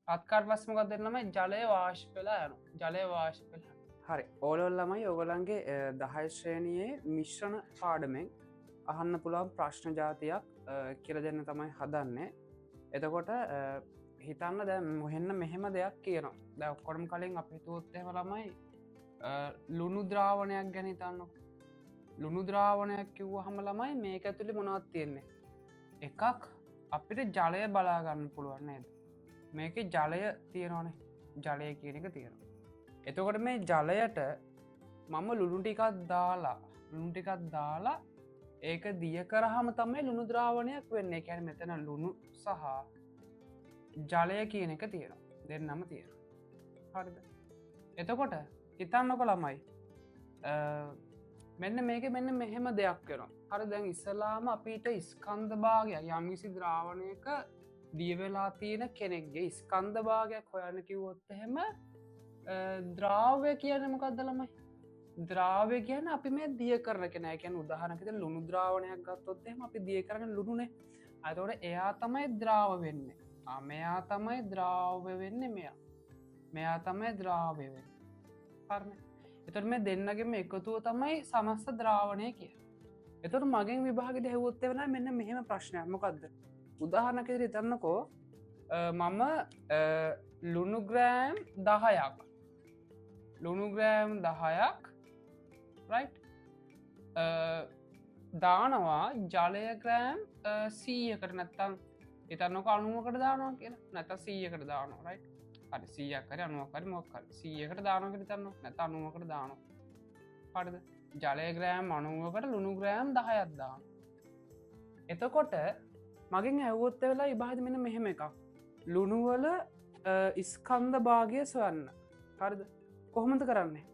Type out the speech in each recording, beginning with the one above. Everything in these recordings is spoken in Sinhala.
අත්කාට පස්සමකක් දෙන්නම ජලය වාශ් වෙලා යනු ජලය වාශ් වෙලා හරි ඕලොල් ළමයි ඔගොලන්ගේ දහයිශ්‍රේණයේ මිශ්‍රණ පාඩමෙන් අහන්න පුළුවන් ප්‍රශ්න ජාතියක් කියල දෙන්න තමයි හදන්නේ එතකොට හිතන්න දැ මොහෙන්න මෙහෙම දෙයක් කියනවා දැ ඔක්කොඩම් කලින් අපි තුත්තෙම ළමයි ලුණු ද්‍රාවණයක් ගැන හිතන්න ලුණු ද්‍රාවණයක් කිව්ව හම ළමයි මේක ඇතුළි මොනවත් තියෙන්නේ එකක් අපිට ජලය බලාගන්න පුළුවන් නේද මේක ජලය තියෙනවානේ ජලය කියන එක තියෙනවා එතකොට මේ ජලයට මම ලුණු ටිකක් දාලා ඒක දිය කරහම තමයි ලුණු ද්‍රාවණයක් වෙන්න එකැන මෙතන ලුණු සහ ජලය කියන එක තියෙනවා දෙන්නම තියෙන හරිද එතකොට හිතන්නක ළමයි මෙන්න මේක මෙන්න මෙහෙම දෙයක් වෙනවා හරි දැන් ඉස්සලාම අපිට ස්කන්ධ භාගයක් යම්කිසි ද්‍රාවණයක දියවෙලා තියෙන කෙනෙක්ගේ ස්කන්ධ භාගයක් හොයන්න කිව්වොත් එහෙම ද්‍රාවය කියන මොකක්ද ළමයි ද්‍රාවය කියන අපි මේ දිය කරන කෙන එකැන උදාහනකත ලුණු ද්‍රාවණයක් ගත්තොත්තෙම අපි දිය කරන ලුණුනේ අතොට එයා තමයි ද්‍රාව වෙන්නේ මෙයා තමයි ද්‍රාව්‍ය වෙන්න මෙයා තමයි ද්‍රාවය වෙන්න පරණ එතට මේ දෙන්නගේම එකතුව තමයි සමස්ත ද්‍රාවණය කිය එතට මගෙන් විභාග හැවොත්තය වෙන මෙන්න මෙහෙම ප්‍රශ්නයක්මකක්ද උදාහරණකෙ රිතරන්නකෝ මම ලුණුග්‍රෑම් 10ක් ලුණුග්‍රෑම් 10ක් දානවා ජලයග්‍රෑම් 100කට නැත්තම් එතන්නක අනුවකට දානවා කියලා නැත 100කට දානවා රයි හරි 100කර අනුවකර මොක්කර 100කට දානකට තන්න නැත අනුවකට දානවා පඩද ජලයග්‍රෑම් අනුවකට ලුණුග්‍රෑම් 10ක් දාන එතකොට මගින් ඇවොත්ත වෙලා ඉබාධ මෙන මෙහෙම එකක් ලුණුවල ස්කන්ධ භාගය සොයන්න හරිද කොහොමද කරන්නේ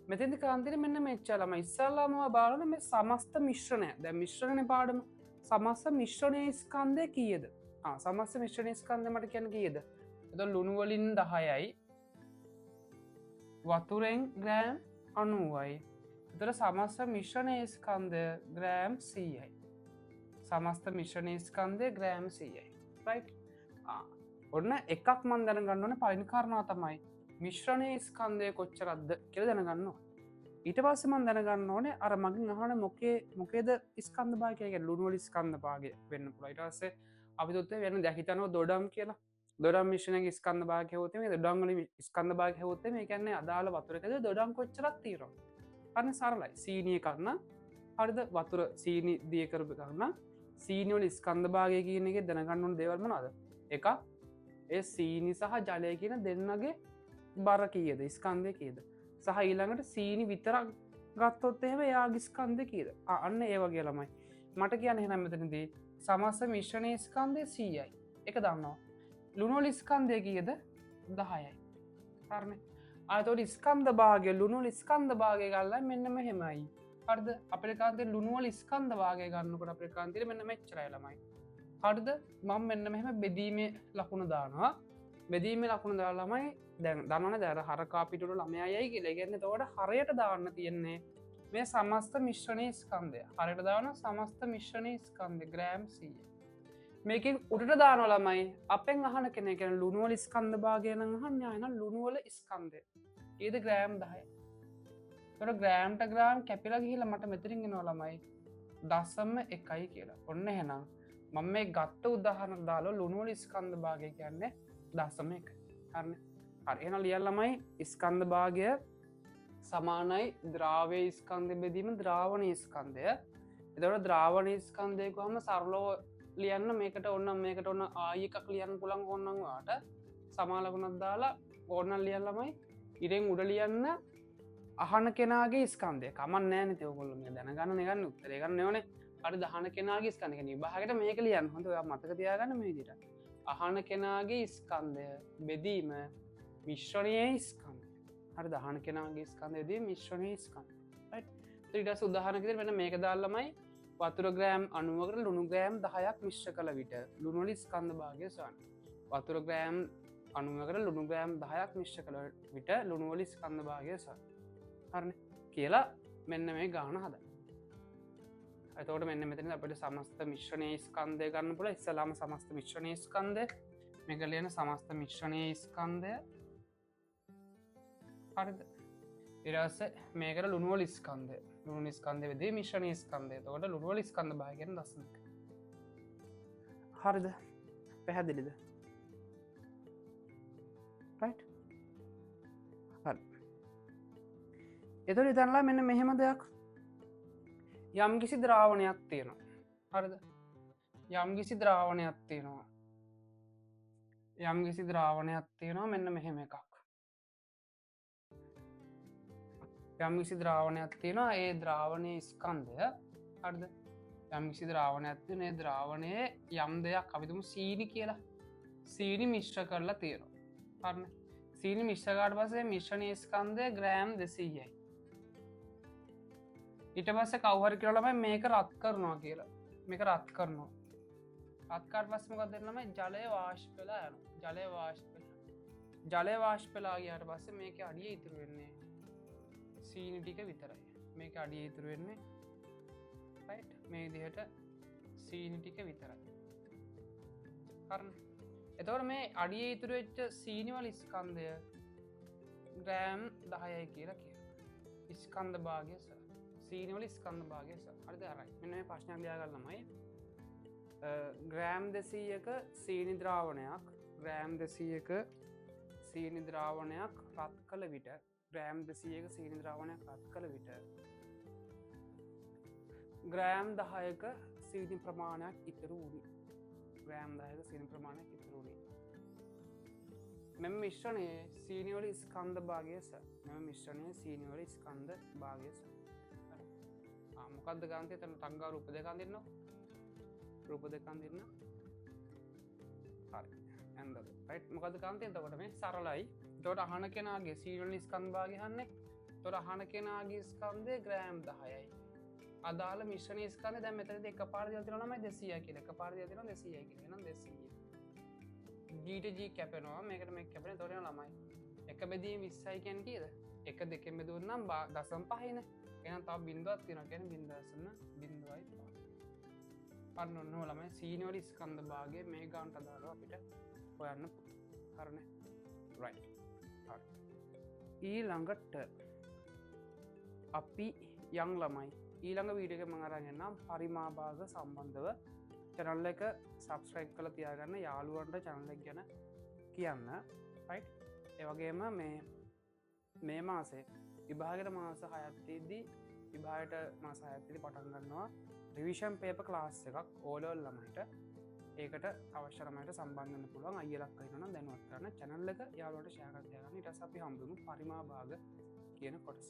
මෙතිදි කාන්තිර මෙන්න මෙච්චලම ඉස්සල්ලාමව බාලන මේ සමස්ත මිශ්‍රණය දැ මිශ්‍රණය පාඩම සමස්ස මිශ්‍රණය ස්කන්දය කියද සමස්ස මිශ්‍රණය ස්කන්ද මට කියැන කියද එත ලුණුවලින් 10යි වතුරෙන් ග්‍රෑම් 90යි එතර සමස්ස මිශ්‍රණය ස්කන්දය ග්‍රෑම් 100යි සමස්ත මිශ්‍රණය ස්කන්දය ග්‍රෑම් 100යි ඔන්න එකක් මන් දැනගන්නවන පලින් කරනා තමයි මිශ්‍රණය ස්කන්දය කොච්චරද්ද කියල දැනගන්නවා ඊට පස්සමන් දැනගන්න ඕනේ අර මගින් අහන මොකේද ස්කන්ධ භාගය ලුණුවල ස්කන්ධ භාගය වෙන්න පුළයිටස්සේ අපි තුත්තේ වෙන දැහිතනව දොඩම් කියලා දොඩම් මිශ්‍රණ ස්කන්ධ භාගය හෝතේ දොඩංගල ස්කන්ධ භාගය හෝතේ මේ කියන්නේ අදාළ වතුරකද දොඩම් කොච්චරක් තීරවා අන්න සරලයි සීනිය කරන්න හරිද වතුර සීනි දිය කරපු කරන්න සීනිවල ස්කන්ධ භාගය කියන එක දැනගන්නුන් දෙවල්මනාද එක ඒ සීනි සහ ජලය කියන දෙන්නගේ බර කියද ස්කන්ධය කියද සහ ඊළඟට සීනි විතරක් ගත්තොත් එහෙම යාගිස්කන්ධ කියද අන්න ඒවගේ ළමයි මට කියන්න හෙනම්මතනදී සමස්ස මිශ්‍රණය ස්කන්දය 100යි එක දන්නවා ලුණුවල ස්කන්ධය කියද 10යි කරන අතොට ස්කන්ධ භාගය ලුණුවල ස්කන්ධ භාගය ගල්ල මෙන්න මෙහෙමයි හරිද අපේ කාන්තේ ලුණුවල ස්කන්ධ භාගය ගන්නකොට අපේ කාන්තිර මෙන්න මෙච්චරයි ළමයි හරිද මම මෙන්න මෙහෙම බෙදීමේ ලකුණු දානවා බෙදීම ලකුණු දාලාමයි දැන් දන්නන දැර හරකාපිටුට ළමයයි කියලගන්න තවට හරයට දාන්න තියෙන්නේ මේ සමස්ත මිශ්‍රණය ස්කන්දය හරිට දාන සමස්ත මිශ්‍රණය ස්කන්ද ග්‍රෑම් 100 මේකින් උඩට දානොලමයි අපෙන් අහන කෙනෙ කෙන ලුණුවල ස්කන්ධ භාගයන හන්න යන ලුණුවල ස්කන්දය ඒද ග්‍රෑම් 10 තොට ග්‍රෑම්ට ග්‍රෑම් කැපිල ගහිල මට මෙතරින්ගෙන නොලමයි දස්සම්ම එකයි කියලා ඔන්න හෙනම් මම මේ ගත්ත උදාහරන දාලා ලුණුවල ස්කන්ධ භාගය කියන්නේ දස්සම එක හරන හරින ලියල්ලමයි ස්කන්ධ භාගය සමානයි ද්‍රාවය ස්කන්ධ බෙදීම ද්‍රාවණ ස්කන්ධය එතවට ද්‍රාවණ ස්කන්ධයකුහම සරලෝ ලියන්න මේකට ඔන්න මේකට ඔන්න ආයකක් ලියන්න පුළන් ඔන්නවාට සමාලකුණත් දාලා ඕන්න ලියල්ලමයි ඉරෙන් උඩ ලියන්න අහන කෙනගේ ස්කන්දය කමන් නෑන තයකොල්ලම දැනගන්න ගන්න උත්තරේගන්න ඕනේ අට දහන කෙනගේ ස්කන්ධක නිබහකට මේක ලියන්න හොඳ මතක තියාගන්න මේදිට අහන කෙනගේ ස්කන්දය බෙදීම මිශ්‍රණයේ ස්කන්ධ හරි දහන කෙනගේ ස්කන්දයේදී මිශ්‍රණයේ ස්කන්ධ ඊට සුදාහනකර වෙන මේක දාල්ලමයි වතුර ග්‍රෑම් අනුවකට ලුණු ග්‍රෑම් 10ක් මිශ්‍ර කළ විට ලුණුවල ස්කන්ධ භාගය සොයන්න වතුර ග්‍රෑම් අනුවකට ලුණු ග්‍රෑම් 10ක් මිශ්‍ර කළ විට ලුණුවල ස්කන්ධ භාගය සොයන්න හරි කියලා මෙන්න මේ ගාන හදන්න එතකොට මෙන්න මෙතන අපට සමස්ත මිශ්‍රණයේ ස්කන්ධය ගන්න පුළ ඉස්සලාම සමස්ත මිශ්‍රණයේ ස්කන්ධය මේක ලියන සමස්ත මිශ්‍රණයේ ස්කන්ධය. හරිද? ඊට පස්සේ මේකට ලුණු වල ස්කන්ධය. ලුණු ස්කන්ධය වෙදී මිශ්‍රණයේ ස්කන්ධය. එතකොට ලුණු වල ස්කන්ධ භාගය කියන දර්ශන එක. හරිද? පැහැදිලිද? right? හරි. එතකොට ඉතින්ලා මෙන්න මෙහෙම දෙයක් යම් කිසි ද්‍රාවණයක් තියෙනවා. හරිද? යම් කිසි ද්‍රාවණයක් තියෙනවා. යම් කිසි ද්‍රාවණයක් තියෙනවා මෙන්න මෙහෙම එකක්. යම් කිසි ද්‍රාවණයක් තියෙනවා ඒ ද්‍රාවණයේ ස්කන්ධය. හරිද? යම් කිසි ද්‍රාවණයක් තියෙන ඒ ද්‍රාවණයේ යම් දෙයක් අපි තුමු සීනි කියලා. සීනි මිශ්‍ර කරලා තියෙනවා. හරිද? සීනි මිශ්‍ර කරාට පස්සේ මිශ්‍රණයේ ස්කන්ධය ග්‍රෑම් 200යි. ඊට පස්සේ කවුරු හරි කියලා ළමයි මේක රත් කරනවා කියලා. මේක රත් කරනවා. රත් කරාට පස්සේ මොකද වෙන්නේ ළමයි? ජලය වාෂ්ප වෙලා යනවා. ජලය වාෂ්ප වෙලා. ජලය වාෂ්ප වෙලා ගියාට පස්සේ මේකේ අඩිය ඉතුරු වෙන්නේ සීනි ටික විතරයි. මේක අඩිය ඉතුරු වෙන්නේ right මේ විදිහට සීනි ටික විතරයි. හරිද? එතකොට මේ අඩිය ඉතුරු වෙච්ච සීනි වල ස්කන්ධය ග්‍රෑම් 10යි කියලා කියනවා. ස්කන්ධ භාගය සර්. සීනි වල ස්කන්ධ භාගය සර්. හරිද? right. මෙන්න මේ ප්‍රශ්නයක් ලියා ගන්න ළමයි. ග්‍රෑම් 200ක සීනි ද්‍රාවණයක් ග්‍රෑම් 200ක සීනි ද්‍රාවණයක් රත් කළ විට ග්‍රෑම් 200ක සීනි ද්‍රාවණයක් රත් කළ විට ග්‍රෑම් 10ක සීනි ප්‍රමාණයක් ඉතුරු වුණි. ග්‍රෑම් 10ක සීනි ප්‍රමාණයක් ඉතුරු වුණි. මෙම මිශ්‍රණයේ සීනි වල ස්කන්ධ භාගය සර්. මෙම මිශ්‍රණයේ සීනි වල ස්කන්ධ භාගය සර්. මොකක්ද ගාන්තය? එතන තංගා රූප දෙකක් දෙන්නවා. රූප දෙකක් දෙන්න. හරි. එන්දද. රයිට්. මොකද්ද ගාන්තය? එතකොට මේ සරලයි. එතකොට අහන කෙනාගේ සීනි වල ස්කන්ධ භාගය අහන්නේ. එතකොට අහන කෙනාගේ ස්කන්ධය ග්‍රෑම් 10යි. අදාළ මිශ්‍රණයේ ස්කන්ධය දැන් මෙතනදී එකපාර දීලා තියෙනවා නම් 200යි කියලා. එකපාර දීලා තියෙනවා 200යි කියලා. එහෙනම් 200. G ට G කැපෙනවා. මේකට මේක කැපෙන. එතකොට එන ළමයි. එක බෙදීම 20යි කියන්නේ කීයද? එක දෙකෙන් බෙදුවොත් නම් 0.5යිනේ. එහෙනම් තව බිංදුවක් තියෙනවා. කියන්නේ 0.05. අන්න ඔන්න ළමයි සීනි වල ස්කන්ධ භාගය මේ ගානට අදාළව අපිට හොයන්න පුළුවන්. හරිනේ? right. හරි. ඊළඟට අපි යම් ළමයි ඊළඟ වීඩියෝ එක මම අරන් එන්නම් පරිමා භාග සම්බන්ධව channel එක subscribe කරලා තියාගන්න යාළුවන්ට channel එක ගැන කියන්න. right. ඒ වගේම මේ මාසේ විභාගයට මාස 6ක් තියෙද්දි විභාගයට මාස 6ක් තියෙද්දි පටන් ගන්නවා රිවිෂන් පේපර් ක්ලාස් එකක් O level ළමයිට. ඒකට අවශ්‍ය ළමයිට සම්බන්ධ වෙන්න පුළුවන්. අයියලක් කරනවා නම් දැනුවත් කරන්න channel එක යාළුවන්ට share කරලා තියාගන්න. ඊට පස්සේ අපි හම්බෙමු පරිමා භාග කියන කොටස.